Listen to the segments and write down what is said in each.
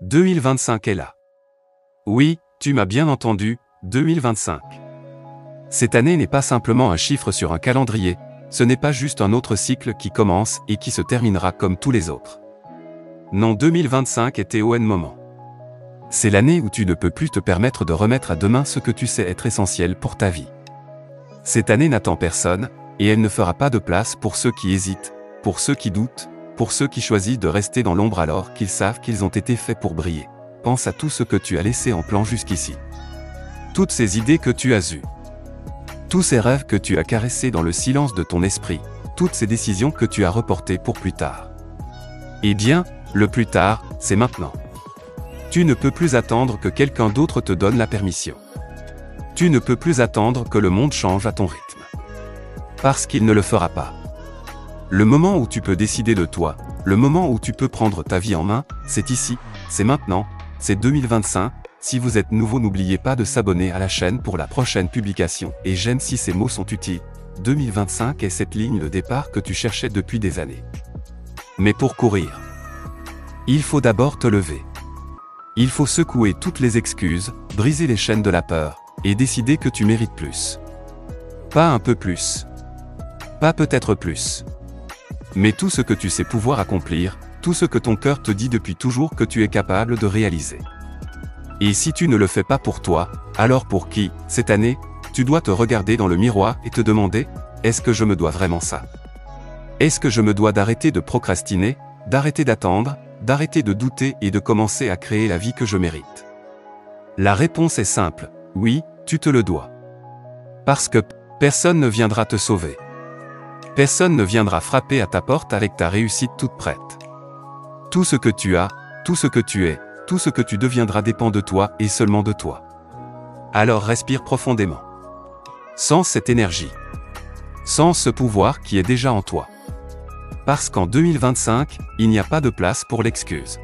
2025 est là. Oui, tu m'as bien entendu, 2025. Cette année n'est pas simplement un chiffre sur un calendrier, ce n'est pas juste un autre cycle qui commence et qui se terminera comme tous les autres. Non, 2025 était au moment. C'est l'année où tu ne peux plus te permettre de remettre à demain ce que tu sais être essentiel pour ta vie. Cette année n'attend personne, et elle ne fera pas de place pour ceux qui hésitent, pour ceux qui doutent, pour ceux qui choisissent de rester dans l'ombre alors qu'ils savent qu'ils ont été faits pour briller. Pense à tout ce que tu as laissé en plan jusqu'ici. Toutes ces idées que tu as eues. Tous ces rêves que tu as caressés dans le silence de ton esprit. Toutes ces décisions que tu as reportées pour plus tard. Eh bien, le plus tard, c'est maintenant. Tu ne peux plus attendre que quelqu'un d'autre te donne la permission. Tu ne peux plus attendre que le monde change à ton rythme. Parce qu'il ne le fera pas. Le moment où tu peux décider de toi, le moment où tu peux prendre ta vie en main, c'est ici, c'est maintenant, c'est 2025. Si vous êtes nouveau, n'oubliez pas de s'abonner à la chaîne pour la prochaine publication. Et j'aime si ces mots sont utiles. 2025 est cette ligne de départ que tu cherchais depuis des années. Mais pour courir, il faut d'abord te lever. Il faut secouer toutes les excuses, briser les chaînes de la peur, et décider que tu mérites plus. Pas un peu plus. Pas peut-être plus. Mais tout ce que tu sais pouvoir accomplir, tout ce que ton cœur te dit depuis toujours que tu es capable de réaliser. Et si tu ne le fais pas pour toi, alors pour qui, cette année, tu dois te regarder dans le miroir et te demander, est-ce que je me dois vraiment ça? Est-ce que je me dois d'arrêter de procrastiner, d'arrêter d'attendre, d'arrêter de douter et de commencer à créer la vie que je mérite? La réponse est simple, oui, tu te le dois. Parce que personne ne viendra te sauver. Personne ne viendra frapper à ta porte avec ta réussite toute prête. Tout ce que tu as, tout ce que tu es, tout ce que tu deviendras dépend de toi et seulement de toi. Alors respire profondément. Sens cette énergie. Sens ce pouvoir qui est déjà en toi. Parce qu'en 2025, il n'y a pas de place pour l'excuse.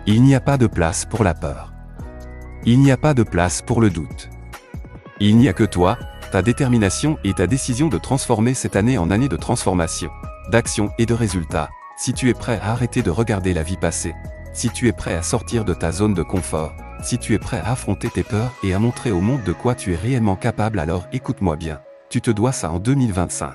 Il n'y a pas de place pour la peur. Il n'y a pas de place pour le doute. Il n'y a que toi, ta détermination et ta décision de transformer cette année en année de transformation, d'action et de résultats, si tu es prêt à arrêter de regarder la vie passer, si tu es prêt à sortir de ta zone de confort, si tu es prêt à affronter tes peurs et à montrer au monde de quoi tu es réellement capable, alors écoute-moi bien, tu te dois ça en 2025.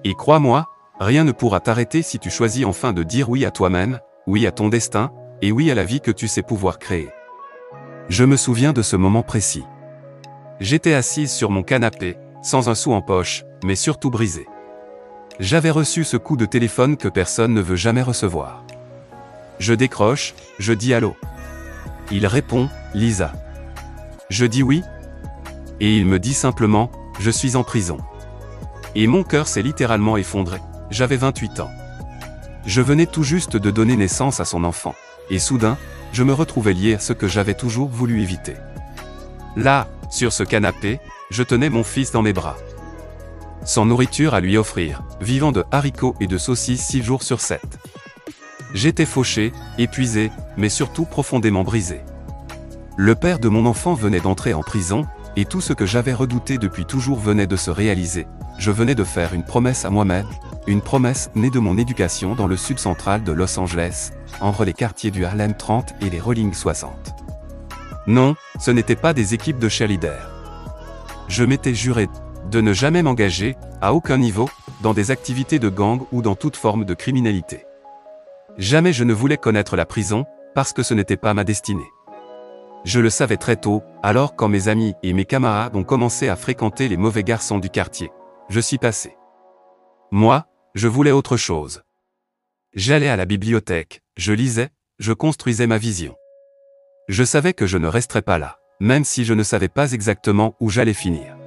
Et crois-moi, rien ne pourra t'arrêter si tu choisis enfin de dire oui à toi-même, oui à ton destin, et oui à la vie que tu sais pouvoir créer. Je me souviens de ce moment précis. J'étais assise sur mon canapé, sans un sou en poche, mais surtout brisée. J'avais reçu ce coup de téléphone que personne ne veut jamais recevoir. Je décroche, je dis allô. Il répond, Lisa. Je dis oui. Et il me dit simplement, je suis en prison. Et mon cœur s'est littéralement effondré. J'avais 28 ans. Je venais tout juste de donner naissance à son enfant. Et soudain, je me retrouvais lié à ce que j'avais toujours voulu éviter. Là, sur ce canapé, je tenais mon fils dans mes bras. Sans nourriture à lui offrir, vivant de haricots et de saucisses 6 jours sur 7. J'étais fauché, épuisé, mais surtout profondément brisé. Le père de mon enfant venait d'entrer en prison, et tout ce que j'avais redouté depuis toujours venait de se réaliser. Je venais de faire une promesse à moi-même, une promesse née de mon éducation dans le sud central de Los Angeles, entre les quartiers du Harlem 30 et les Rolling 60. Non, ce n'étaient pas des équipes de cheerleaders. Je m'étais juré de ne jamais m'engager, à aucun niveau, dans des activités de gang ou dans toute forme de criminalité. Jamais je ne voulais connaître la prison, parce que ce n'était pas ma destinée. Je le savais très tôt, alors quand mes amis et mes camarades ont commencé à fréquenter les mauvais garçons du quartier. Je suis passé. Moi, je voulais autre chose. J'allais à la bibliothèque, je lisais, je construisais ma vision. Je savais que je ne resterais pas là, même si je ne savais pas exactement où j'allais finir.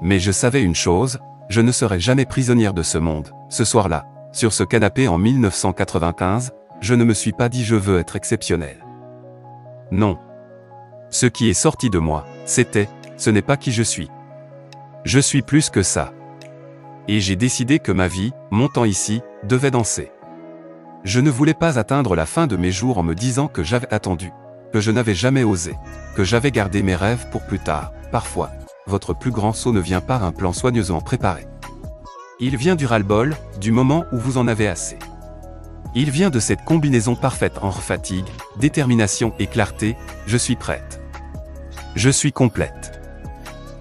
Mais je savais une chose, je ne serais jamais prisonnière de ce monde. Ce soir-là, sur ce canapé en 1995, je ne me suis pas dit je veux être exceptionnel. Non. Ce qui est sorti de moi, c'était, ce n'est pas qui je suis. Je suis plus que ça. Et j'ai décidé que ma vie, mon temps ici, devait danser. Je ne voulais pas atteindre la fin de mes jours en me disant que j'avais attendu, que je n'avais jamais osé, que j'avais gardé mes rêves pour plus tard. Parfois, votre plus grand saut ne vient pas d'un plan soigneusement préparé. Il vient du ras-le-bol, du moment où vous en avez assez. Il vient de cette combinaison parfaite entre fatigue, détermination et clarté, je suis prête. Je suis complète.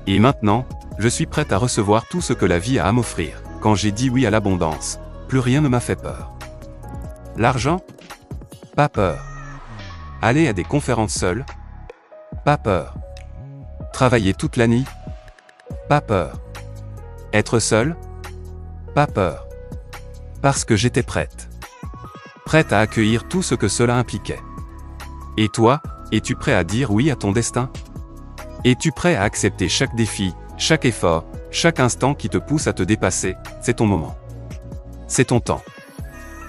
Et maintenant, je suis prête à recevoir tout ce que la vie a à m'offrir. Quand j'ai dit oui à l'abondance, plus rien ne m'a fait peur. L'argent? Pas peur. Aller à des conférences seul? Pas peur. Travailler toute la nuit? Pas peur. Être seul? Pas peur. Parce que j'étais prête. Prête à accueillir tout ce que cela impliquait. Et toi, es-tu prêt à dire oui à ton destin? Es-tu prêt à accepter chaque défi, chaque effort, chaque instant qui te pousse à te dépasser? C'est ton moment. C'est ton temps.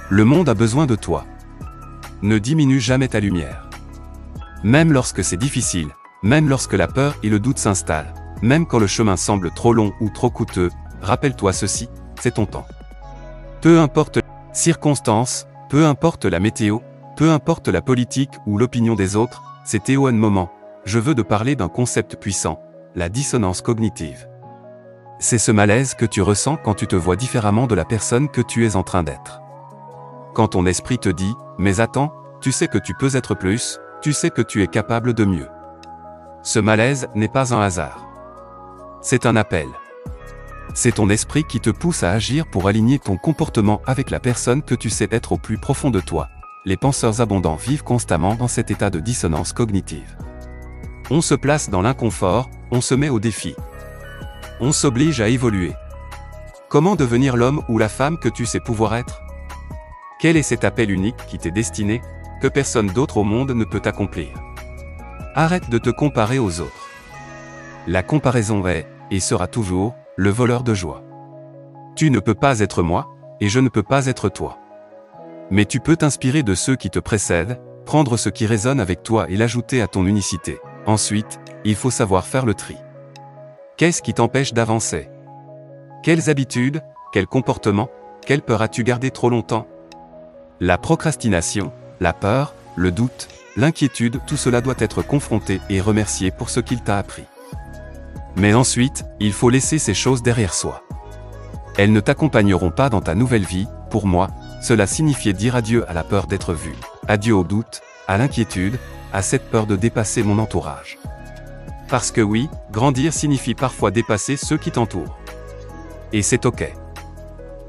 Le monde a besoin de toi. Ne diminue jamais ta lumière. Même lorsque c'est difficile, même lorsque la peur et le doute s'installent, même quand le chemin semble trop long ou trop coûteux, rappelle-toi ceci, c'est ton temps. Peu importe les circonstances, peu importe la météo, peu importe la politique ou l'opinion des autres, c'est un moment. Je veux te parler d'un concept puissant, la dissonance cognitive. C'est ce malaise que tu ressens quand tu te vois différemment de la personne que tu es en train d'être. Quand ton esprit te dit « Mais attends, tu sais que tu peux être plus, tu sais que tu es capable de mieux ». Ce malaise n'est pas un hasard. C'est un appel. C'est ton esprit qui te pousse à agir pour aligner ton comportement avec la personne que tu sais être au plus profond de toi. Les penseurs abondants vivent constamment dans cet état de dissonance cognitive. On se place dans l'inconfort, on se met au défi. On s'oblige à évoluer. Comment devenir l'homme ou la femme que tu sais pouvoir être? Quel est cet appel unique qui t'est destiné, que personne d'autre au monde ne peut accomplir? Arrête de te comparer aux autres. La comparaison est, et sera toujours, le voleur de joie. Tu ne peux pas être moi, et je ne peux pas être toi. Mais tu peux t'inspirer de ceux qui te précèdent, prendre ce qui résonne avec toi et l'ajouter à ton unicité. Ensuite, il faut savoir faire le tri. Qu'est-ce qui t'empêche d'avancer? Quelles habitudes, quels comportements, quelle peur as-tu gardé trop longtemps? La procrastination, la peur, le doute, l'inquiétude, tout cela doit être confronté et remercié pour ce qu'il t'a appris. Mais ensuite, il faut laisser ces choses derrière soi. Elles ne t'accompagneront pas dans ta nouvelle vie. Pour moi, cela signifiait dire adieu à la peur d'être vu, adieu au doute, à l'inquiétude, à cette peur de dépasser mon entourage. Parce que oui, grandir signifie parfois dépasser ceux qui t'entourent. Et c'est ok.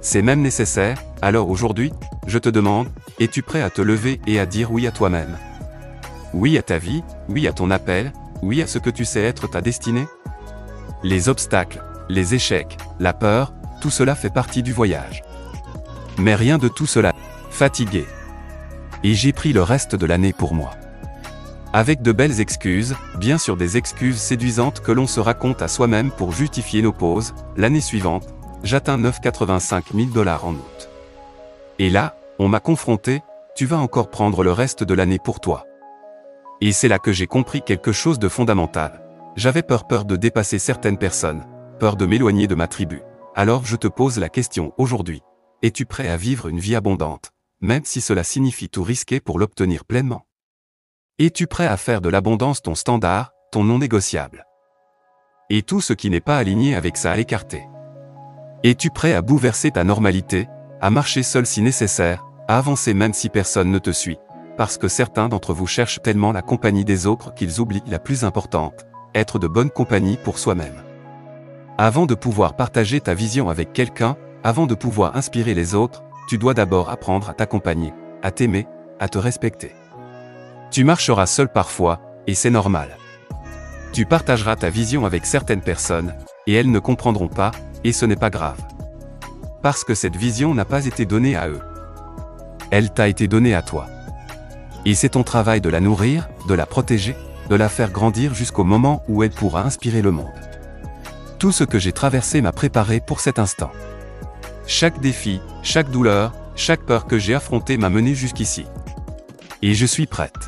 C'est même nécessaire. Alors aujourd'hui, je te demande, es-tu prêt à te lever et à dire oui à toi-même? Oui à ta vie, oui à ton appel, oui à ce que tu sais être ta destinée? Les obstacles, les échecs, la peur, tout cela fait partie du voyage. Mais rien de tout cela. Fatigué. Et j'ai pris le reste de l'année pour moi. Avec de belles excuses, bien sûr des excuses séduisantes que l'on se raconte à soi-même pour justifier nos pauses. L'année suivante, j'atteins 985 000 $ en août. Et là, on m'a confronté, tu vas encore prendre le reste de l'année pour toi. Et c'est là que j'ai compris quelque chose de fondamental. J'avais peur de dépasser certaines personnes, peur de m'éloigner de ma tribu. Alors je te pose la question aujourd'hui. Es-tu prêt à vivre une vie abondante, même si cela signifie tout risquer pour l'obtenir pleinement? Es-tu prêt à faire de l'abondance ton standard, ton non négociable? Et tout ce qui n'est pas aligné avec ça à écarter? Es-tu prêt à bouleverser ta normalité, à marcher seul si nécessaire, à avancer même si personne ne te suit? Parce que certains d'entre vous cherchent tellement la compagnie des autres qu'ils oublient la plus importante, être de bonne compagnie pour soi-même. Avant de pouvoir partager ta vision avec quelqu'un, avant de pouvoir inspirer les autres, tu dois d'abord apprendre à t'accompagner, à t'aimer, à te respecter. Tu marcheras seul parfois, et c'est normal. Tu partageras ta vision avec certaines personnes, et elles ne comprendront pas, et ce n'est pas grave. Parce que cette vision n'a pas été donnée à eux. Elle t'a été donnée à toi. Et c'est ton travail de la nourrir, de la protéger, de la faire grandir jusqu'au moment où elle pourra inspirer le monde. Tout ce que j'ai traversé m'a préparé pour cet instant. Chaque défi, chaque douleur, chaque peur que j'ai affrontée m'a mené jusqu'ici. Et je suis prête.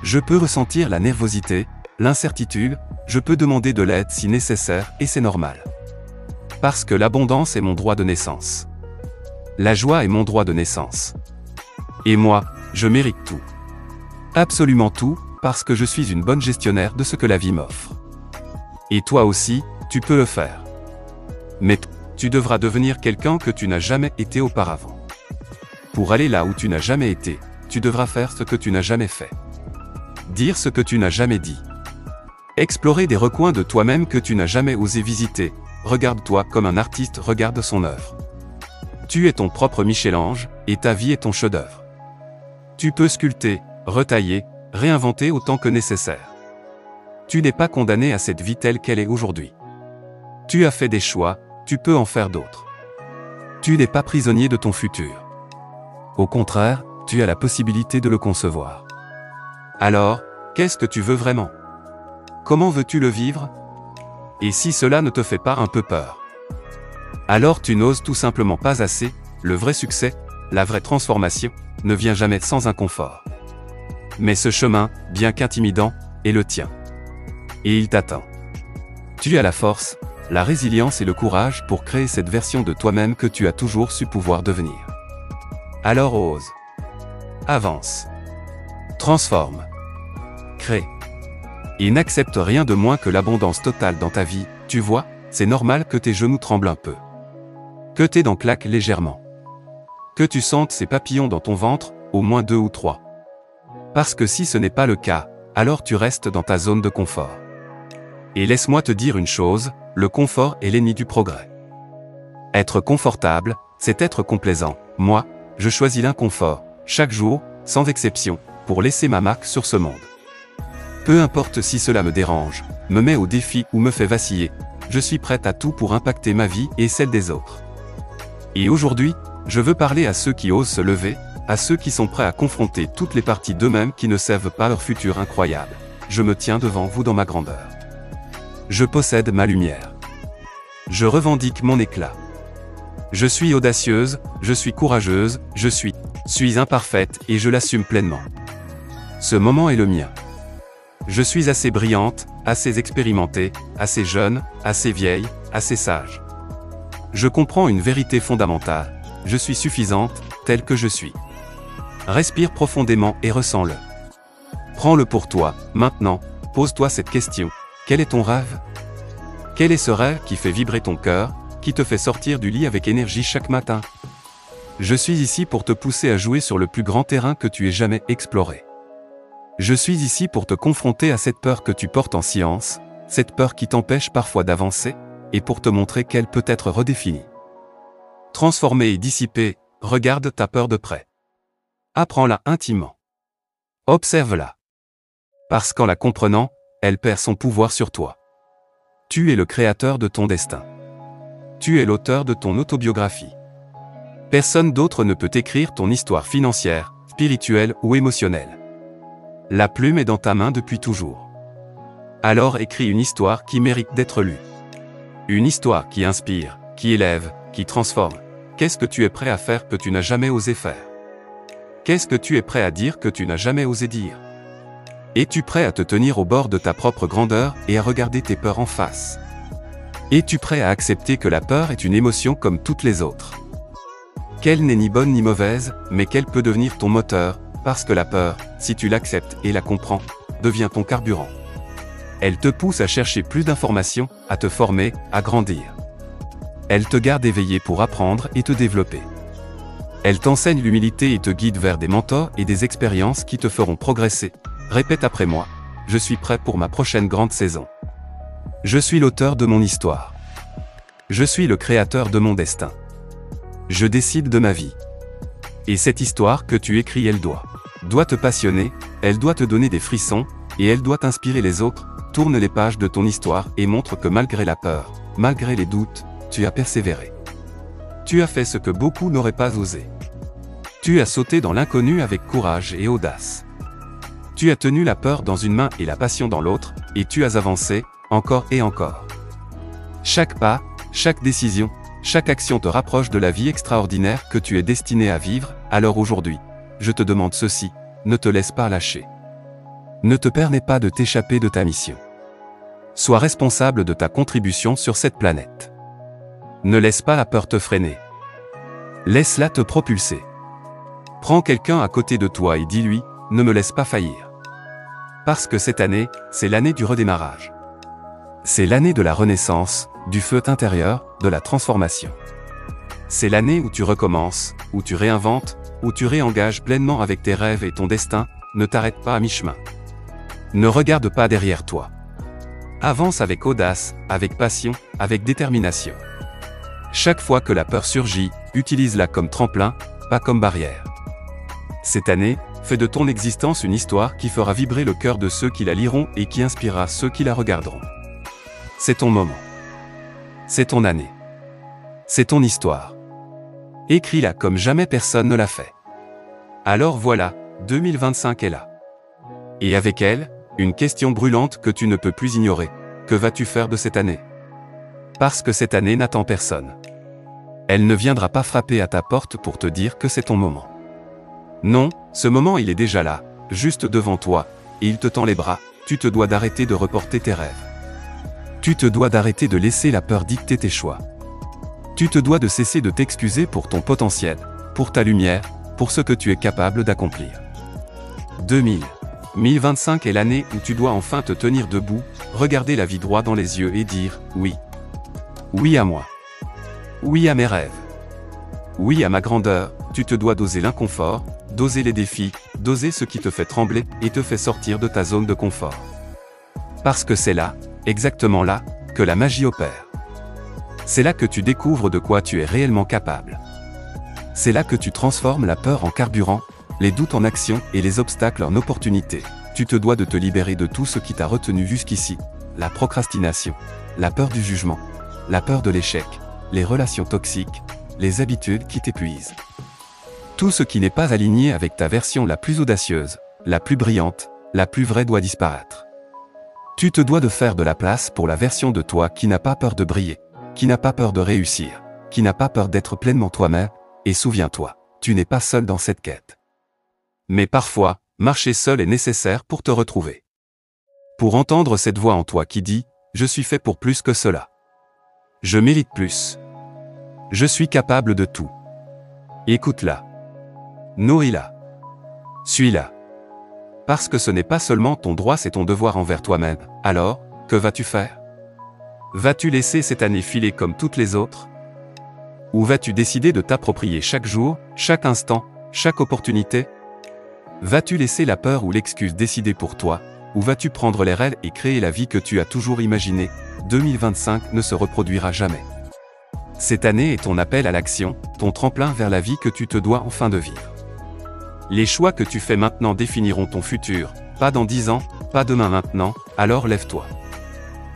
Je peux ressentir la nervosité, l'incertitude, je peux demander de l'aide si nécessaire et c'est normal. Parce que l'abondance est mon droit de naissance. La joie est mon droit de naissance. Et moi, je mérite tout. Absolument tout, parce que je suis une bonne gestionnaire de ce que la vie m'offre. Et toi aussi, tu peux le faire. Mais tu devras devenir quelqu'un que tu n'as jamais été auparavant. Pour aller là où tu n'as jamais été, tu devras faire ce que tu n'as jamais fait. Dire ce que tu n'as jamais dit. Explorer des recoins de toi-même que tu n'as jamais osé visiter. Regarde-toi comme un artiste regarde son œuvre. Tu es ton propre Michel-Ange, et ta vie est ton chef-d'œuvre. Tu peux sculpter, retailler, réinventer autant que nécessaire. Tu n'es pas condamné à cette vie telle qu'elle est aujourd'hui. Tu as fait des choix, tu peux en faire d'autres. Tu n'es pas prisonnier de ton futur. Au contraire, tu as la possibilité de le concevoir. Alors, qu'est-ce que tu veux vraiment? Comment veux-tu le vivre? Et si cela ne te fait pas un peu peur? Alors tu n'oses tout simplement pas assez. Le vrai succès, la vraie transformation, ne vient jamais sans inconfort. Mais ce chemin, bien qu'intimidant, est le tien. Et il t'attend. Tu as la force, la résilience et le courage pour créer cette version de toi-même que tu as toujours su pouvoir devenir. Alors ose. Avance. Transforme. Crée. Et n'accepte rien de moins que l'abondance totale dans ta vie. Tu vois, c'est normal que tes genoux tremblent un peu. Que tes dents claquent légèrement. Que tu sentes ces papillons dans ton ventre, au moins 2 ou 3. Parce que si ce n'est pas le cas, alors tu restes dans ta zone de confort. Et laisse-moi te dire une chose, le confort est l'ennemi du progrès. Être confortable, c'est être complaisant. Moi, je choisis l'inconfort, chaque jour, sans exception, pour laisser ma marque sur ce monde. Peu importe si cela me dérange, me met au défi ou me fait vaciller, je suis prête à tout pour impacter ma vie et celle des autres. Et aujourd'hui, je veux parler à ceux qui osent se lever, à ceux qui sont prêts à confronter toutes les parties d'eux-mêmes qui ne savent pas leur futur incroyable. Je me tiens devant vous dans ma grandeur. Je possède ma lumière. Je revendique mon éclat. Je suis audacieuse, je suis courageuse, je suis imparfaite et je l'assume pleinement. Ce moment est le mien. Je suis assez brillante, assez expérimentée, assez jeune, assez vieille, assez sage. Je comprends une vérité fondamentale, je suis suffisante, telle que je suis. Respire profondément et ressens-le. Prends-le pour toi, maintenant, pose-toi cette question, quel est ton rêve? Quel est ce rêve qui fait vibrer ton cœur, qui te fait sortir du lit avec énergie chaque matin? Je suis ici pour te pousser à jouer sur le plus grand terrain que tu aies jamais exploré. Je suis ici pour te confronter à cette peur que tu portes en silence, cette peur qui t'empêche parfois d'avancer, et pour te montrer qu'elle peut être redéfinie. Transformée et dissipée, regarde ta peur de près. Apprends-la intimement. Observe-la. Parce qu'en la comprenant, elle perd son pouvoir sur toi. Tu es le créateur de ton destin. Tu es l'auteur de ton autobiographie. Personne d'autre ne peut écrire ton histoire financière, spirituelle ou émotionnelle. La plume est dans ta main depuis toujours. Alors écris une histoire qui mérite d'être lue. Une histoire qui inspire, qui élève, qui transforme. Qu'est-ce que tu es prêt à faire que tu n'as jamais osé faire? Qu'est-ce que tu es prêt à dire que tu n'as jamais osé dire? Es-tu prêt à te tenir au bord de ta propre grandeur et à regarder tes peurs en face? Es-tu prêt à accepter que la peur est une émotion comme toutes les autres? Qu'elle n'est ni bonne ni mauvaise, mais qu'elle peut devenir ton moteur, parce que la peur, si tu l'acceptes et la comprends, devient ton carburant. Elle te pousse à chercher plus d'informations, à te former, à grandir. Elle te garde éveillé pour apprendre et te développer. Elle t'enseigne l'humilité et te guide vers des mentors et des expériences qui te feront progresser. Répète après moi, je suis prêt pour ma prochaine grande saison. Je suis l'auteur de mon histoire. Je suis le créateur de mon destin. Je décide de ma vie. Et cette histoire que tu écris, elle doit te passionner, elle doit te donner des frissons, et elle doit inspirer les autres. Tourne les pages de ton histoire et montre que malgré la peur, malgré les doutes, tu as persévéré. Tu as fait ce que beaucoup n'auraient pas osé. Tu as sauté dans l'inconnu avec courage et audace. Tu as tenu la peur dans une main et la passion dans l'autre, et tu as avancé, encore et encore. Chaque pas, chaque décision, chaque action te rapproche de la vie extraordinaire que tu es destiné à vivre. Alors aujourd'hui, je te demande ceci, ne te laisse pas lâcher. Ne te permets pas de t'échapper de ta mission. Sois responsable de ta contribution sur cette planète. Ne laisse pas la peur te freiner. Laisse-la te propulser. Prends quelqu'un à côté de toi et dis-lui, ne me laisse pas faillir. Parce que cette année, c'est l'année du redémarrage. C'est l'année de la renaissance, du feu intérieur, de la transformation. C'est l'année où tu recommences, où tu réinventes, où tu réengages pleinement avec tes rêves et ton destin, ne t'arrête pas à mi-chemin. Ne regarde pas derrière toi. Avance avec audace, avec passion, avec détermination. Chaque fois que la peur surgit, utilise-la comme tremplin, pas comme barrière. Cette année, fais de ton existence une histoire qui fera vibrer le cœur de ceux qui la liront et qui inspirera ceux qui la regarderont. C'est ton moment. C'est ton année. C'est ton histoire. Écris-la comme jamais personne ne l'a fait. Alors voilà, 2025 est là. Et avec elle, une question brûlante que tu ne peux plus ignorer. Que vas-tu faire de cette année? Parce que cette année n'attend personne. Elle ne viendra pas frapper à ta porte pour te dire que c'est ton moment. Non, ce moment il est déjà là, juste devant toi, et il te tend les bras. Tu te dois d'arrêter de reporter tes rêves. Tu te dois d'arrêter de laisser la peur dicter tes choix. Tu te dois de cesser de t'excuser pour ton potentiel, pour ta lumière, pour ce que tu es capable d'accomplir. 2025 est l'année où tu dois enfin te tenir debout, regarder la vie droit dans les yeux et dire « oui ». Oui à moi. Oui à mes rêves. Oui à ma grandeur, tu te dois d'oser l'inconfort, d'oser les défis, d'oser ce qui te fait trembler et te fait sortir de ta zone de confort. Parce que c'est là, exactement là, que la magie opère. C'est là que tu découvres de quoi tu es réellement capable. C'est là que tu transformes la peur en carburant, les doutes en action et les obstacles en opportunités. Tu te dois de te libérer de tout ce qui t'a retenu jusqu'ici, la procrastination, la peur du jugement, la peur de l'échec, les relations toxiques, les habitudes qui t'épuisent. Tout ce qui n'est pas aligné avec ta version la plus audacieuse, la plus brillante, la plus vraie doit disparaître. Tu te dois de faire de la place pour la version de toi qui n'a pas peur de briller, qui n'a pas peur de réussir, qui n'a pas peur d'être pleinement toi-même, et souviens-toi, tu n'es pas seul dans cette quête. Mais parfois, marcher seul est nécessaire pour te retrouver. Pour entendre cette voix en toi qui dit « Je suis fait pour plus que cela. Je mérite plus. Je suis capable de tout. » Écoute-la. Nourris-la. Suis-la. Parce que ce n'est pas seulement ton droit, c'est ton devoir envers toi-même. Alors, que vas-tu faire? Vas-tu laisser cette année filer comme toutes les autres? Ou vas-tu décider de t'approprier chaque jour, chaque instant, chaque opportunité? Vas-tu laisser la peur ou l'excuse décider pour toi, ou vas-tu prendre les rênes et créer la vie que tu as toujours imaginée? 2025 ne se reproduira jamais. Cette année est ton appel à l'action, ton tremplin vers la vie que tu te dois enfin de vivre. Les choix que tu fais maintenant définiront ton futur, pas dans 10 ans, pas demain maintenant, alors lève-toi.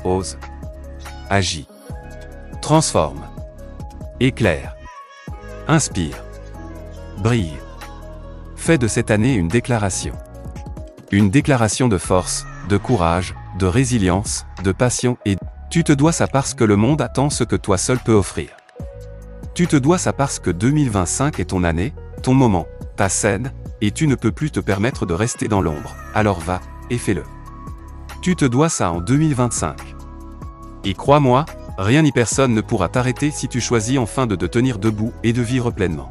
Ose. Agis. Transforme. Éclaire. Inspire. Brille. Fais de cette année une déclaration. Une déclaration de force, de courage, de résilience, de passion et tu te dois ça parce que le monde attend ce que toi seul peux offrir. Tu te dois ça parce que 2025 est ton année, ton moment, ta scène, et tu ne peux plus te permettre de rester dans l'ombre. Alors va, et fais-le. Tu te dois ça en 2025. Et crois-moi, rien ni personne ne pourra t'arrêter si tu choisis enfin de te tenir debout et de vivre pleinement.